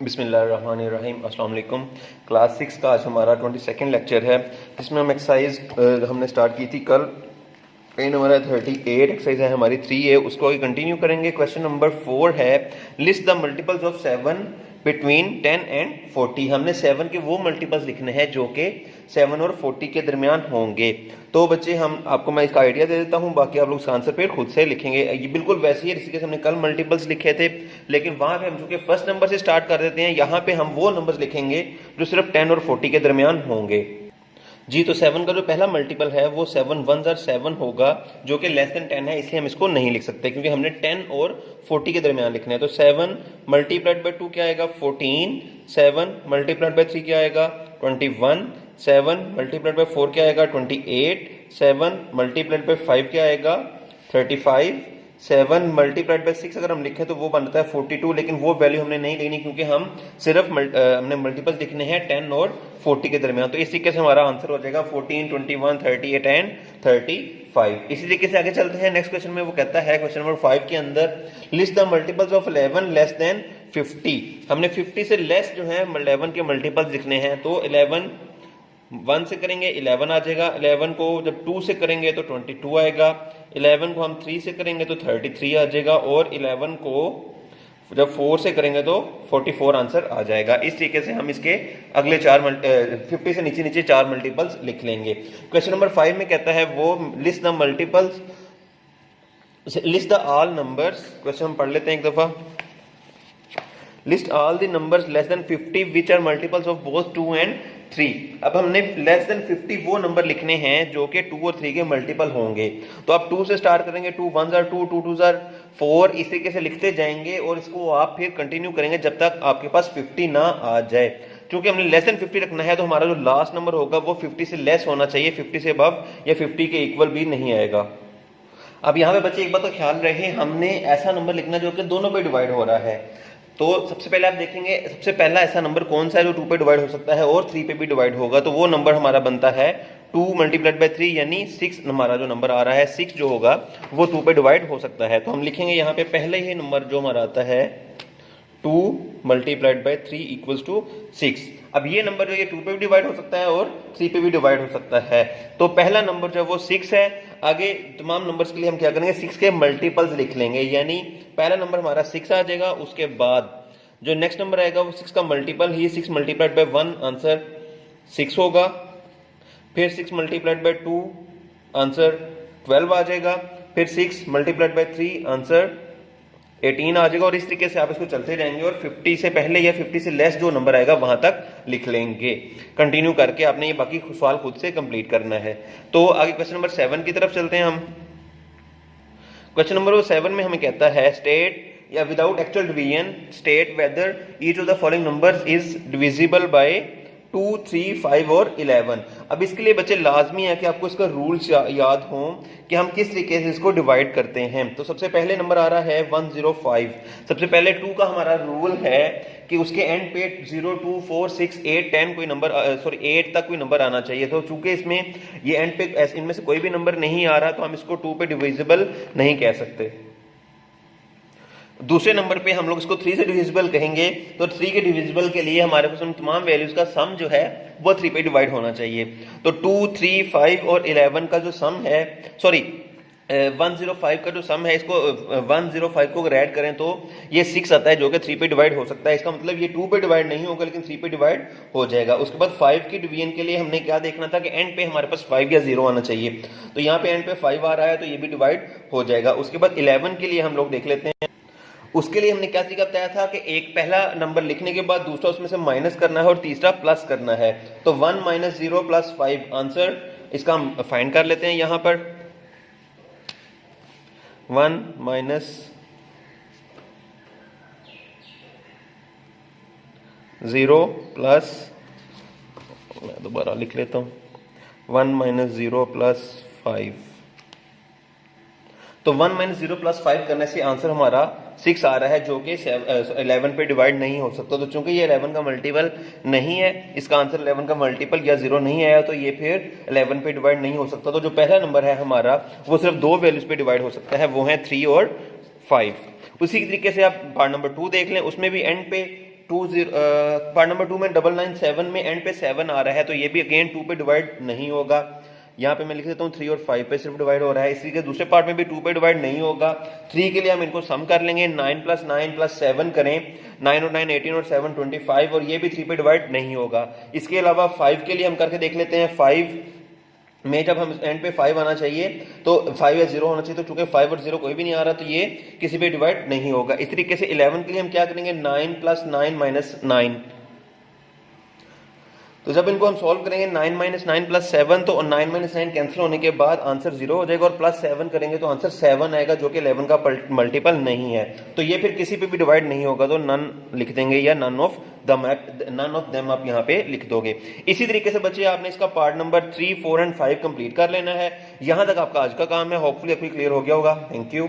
बिस्मिल्लाहिर्रहमानिर्रहीम अस्सलाम वालेकुम। क्लास 6 का आज हमारा 22nd लेक्चर है, जिसमें हम एक्सरसाइज हमने स्टार्ट की थी कल। पेज नंबर है 38, एक्सरसाइज है हमारी 3 है, उसको आगे कंटिन्यू करेंगे। क्वेश्चन नंबर 4 है, list the multiples of 7 between 10 and 40। हमने 7 के वो मल्टीपल्स लिखने हैं जो कि 7 और 40 के दरमियान होंगे। तो बच्चे हम आपको मैं इसका आइडिया दे देता हूं, बाकी आप लोग इसका आंसर फिर खुद से लिखेंगे। ये बिल्कुल वैसे ही जैसे हमने कल मल्टीपल्स लिखे थे, लेकिन वहां पे हम चूंकि फर्स्ट नंबर से स्टार्ट कर देते हैं, यहाँ पे हम वो नंबर्स लिखेंगे जो सिर्फ 10 और 40 के दरमियान होंगे जी। तो 7 का जो पहला मल्टीपल है वो 7 1 ज़र 7 होगा, जो कि लेस देन 10 है, इसलिए हम इसको नहीं लिख सकते क्योंकि हमने 10 और 40 के दरमियान लिखना है। तो 7 मल्टीप्लाइड बाय 2 क्या आएगा 14, 7 मल्टीप्लाइड बाय 3 क्या आएगा 21, 7 मल्टीप्लाइड बाय 4 क्या आएगा 28, 7 मल्टीप्लाइड बाय 5 क्या आएगा 35, 7 मल्टीप्लाइड बाय 6 अगर हम लिखें तो वो बनता है 42, लेकिन वो वैल्यू हमने नहीं लेनी क्योंकि हम सिर्फ हमने मल्टीपल लिखने हैं 10 और 40 के दरमियान। तो इस तरीके से हमारा आंसर हो जाएगा 14, 21, 38 एंड 35। इसी तरीके से आगे चलते हैं। नेक्स्ट क्वेश्चन में वो कहता है क्वेश्चन नंबर 5 के अंदर, list the multiples of 11 less than 50। हमने 50 से लेस जो है 11 के मल्टीपल्स लिखने हैं। तो 11 1 से करेंगे 11 आ जाएगा, 11 को जब 2 से करेंगे तो 22 आएगा, 11 को हम 3 से करेंगे तो 33 आ जाएगा, और 11 को जब 4 से करेंगे तो 44 आंसर आ जाएगा। इस तरीके से हम इसके अगले 50 से नीचे नीचे 4 मल्टीपल्स लिख लेंगे। क्वेश्चन नंबर 5 में कहता है वो list the multiples, list the all numbers. Question हम पढ़ लेते हैं एक दफा। List all the numbers less than 50 which are multiples of both 2 and 3। अब हमने लेस देन 50 वो नंबर लिखने हैं जो कि 2 और 3 के मल्टीपल होंगे। तो आप 2 से स्टार्ट करेंगे, 2 1 ज़र 2, 2 2 ज़र 4, इस तरीके से लिखते जाएंगे और इसको आप फिर कंटिन्यू करेंगे जब तक आपके पास 50 ना आ जाए। क्योंकि हमने लेस देन 50 रखना है तो हमारा जो लास्ट नंबर होगा वो 50 से लेस होना चाहिए, 50 से अबव या 50 के इक्वल भी नहीं आएगा। अब यहाँ पे बच्चे एक बात तो ख्याल रहे, हमने ऐसा नंबर लिखना जो कि दोनों पे डिवाइड हो रहा है। तो सबसे पहले आप देखेंगे सबसे पहला ऐसा नंबर कौन सा है जो 2 पे डिवाइड हो सकता है और 3 पे भी डिवाइड होगा। तो वो नंबर हमारा बनता है 2 मल्टीप्लाइड बाय 3, यानी 6। हमारा जो नंबर आ रहा है 6 जो होगा वो 2 पे डिवाइड हो सकता है। तो हम लिखेंगे यहाँ पे पहले ही नंबर जो हमारा आता है 2 मल्टीप्लाइड बाय 3 इक्वल्स टू 6। अब ये नंबर जो ये 2 पे भी डिवाइड हो सकता है और 3 पे भी डिवाइड हो सकता है। तो पहला नंबर जो वो 6 है। आगे तमाम नंबर्स के लिए हम क्या करेंगे 6 के मल्टीपल्स लिख लेंगे, यानी पहला नंबर हमारा 6 आ जाएगा। उसके बाद जो नेक्स्ट नंबर आएगा वो 6 का multiple he 6 multiplied by 1 answer 6 होगा। फिर 6 मल्टीप्लाइड बाय 2 आंसर 12 आ जाएगा। फिर 6 मल्टीप्लाइड बाय 3 आंसर 18 आ जाएगा। और इस तरीके से आप इसको चलते जाएंगे और 50 से पहले या 50 से लेस जो नंबर आएगा वहां तक लिख लेंगे। कंटिन्यू करके आपने ये बाकी सवाल खुद से कंप्लीट करना है। तो आगे क्वेश्चन नंबर 7 की तरफ चलते हैं हम। क्वेश्चन नंबर 7 में हमें कहता है स्टेट या without actual division state whether each of the following numbers is divisible by 2, 3, 5 और 11। अब इसके लिए बच्चे लाजमी है कि आपको इसका रूल्स याद हो कि हम किस तरीके से इसको डिवाइड करते हैं। तो सबसे पहले नंबर आ रहा है 105। सबसे पहले 2 का हमारा रूल है कि उसके एंड पे 0, 2, 4, 6, 8, 10 कोई नंबर 8 तक कोई नंबर आना चाहिए। तो चूंकि इसमें ये एंड पे इनमें से कोई भी नंबर नहीं आ रहा तो हम इसको 2 पे डिविजिबल नहीं कह सकते। दूसरे नंबर पे हम लोग इसको 3 से डिविजिबल कहेंगे। तो 3 के डिविजिबल के लिए हमारे पास तमाम वैल्यूज का सम जो है वो 3 पे डिवाइड होना चाहिए। तो 2, 3, 5 और 11 का जो सम है, 105 का जो सम है, इसको 105 को ऐड करें तो ये 6 आता है जो कि 3 पे डिवाइड हो सकता है। इसका मतलब ये 2 पे डिवाइड नहीं होगा लेकिन 3 पे डिवाइड हो जाएगा। उसके बाद 5 की डिवीजन के लिए हमने क्या देखना था कि एंड पे हमारे पास 5 या 0 आना चाहिए। तो यहाँ पे एंड पे 5 आ रहा है तो ये भी डिवाइड हो जाएगा। उसके बाद 11 के लिए हम लोग देख लेते हैं। उसके लिए हमने क्या तरीका बताया था कि एक पहला नंबर लिखने के बाद दूसरा उसमें से माइनस करना है और तीसरा प्लस करना है। तो 1 - 0 + 5 आंसर इसका हम फाइंड कर लेते हैं। यहां पर 1 - 0 प्लस, मैं दोबारा लिख लेता हूं 1 - 0 + 5। तो 1 - 0 + 5 करने से आंसर हमारा 6 आ रहा है जो कि 11 पे डिवाइड नहीं हो सकता। तो चूंकि ये 11 का मल्टीपल नहीं है, इसका आंसर 11 का मल्टीपल या 0 नहीं आया, तो ये फिर 11 पे डिवाइड नहीं हो सकता। तो जो पहला नंबर है हमारा वो सिर्फ 2 वैल्यूज पे डिवाइड हो सकता है, वो है 3 और 5। उसी तरीके से आप पार्ट नंबर 2 देख लें, उसमें भी एंड पे पार्ट नंबर 2 में 997 में एंड पे 7 आ रहा है, तो ये भी अगेन 2 पे डिवाइड नहीं होगा। यहाँ पे मैं लिख देता हूँ 3 और 5 पे सिर्फ डिवाइड हो रहा है। इसी के दूसरे पार्ट में भी 2 पे डिवाइड नहीं होगा। 3 के लिए हम इनको सम कर लेंगे, 9 + 9 + 7 करें, 9 और 9 18 और 7 25, और ये भी 3 पे डिवाइड नहीं होगा। इसके अलावा 5 के लिए हम करके देख लेते हैं। 5 में जब हम एंड पे 5 आना चाहिए तो 5 या 0 होना चाहिए, तो चूंकि 5 और 0 कोई भी नहीं आ रहा तो ये किसी पे डिवाइड नहीं होगा। इस तरीके से 11 के लिए हम क्या करेंगे, 9 + 9 - 9। तो जब इनको हम सॉल्व करेंगे 9 - 9 + 7, तो 9 - 9 कैंसिल होने के बाद आंसर 0 हो जाएगा, और +7 करेंगे तो आंसर 7 आएगा, जो कि 11 का मल्टीपल नहीं है। तो ये फिर किसी पे भी डिवाइड नहीं होगा, तो नन लिख देंगे, या नन ऑफ देम आप यहाँ पे लिख दोगे। इसी तरीके से बच्चे आपने इसका पार्ट नंबर 3, 4 एंड 5 कंप्लीट कर लेना है। यहां तक आपका आज का काम है। होपफुली आपको क्लियर हो गया होगा। Thank you.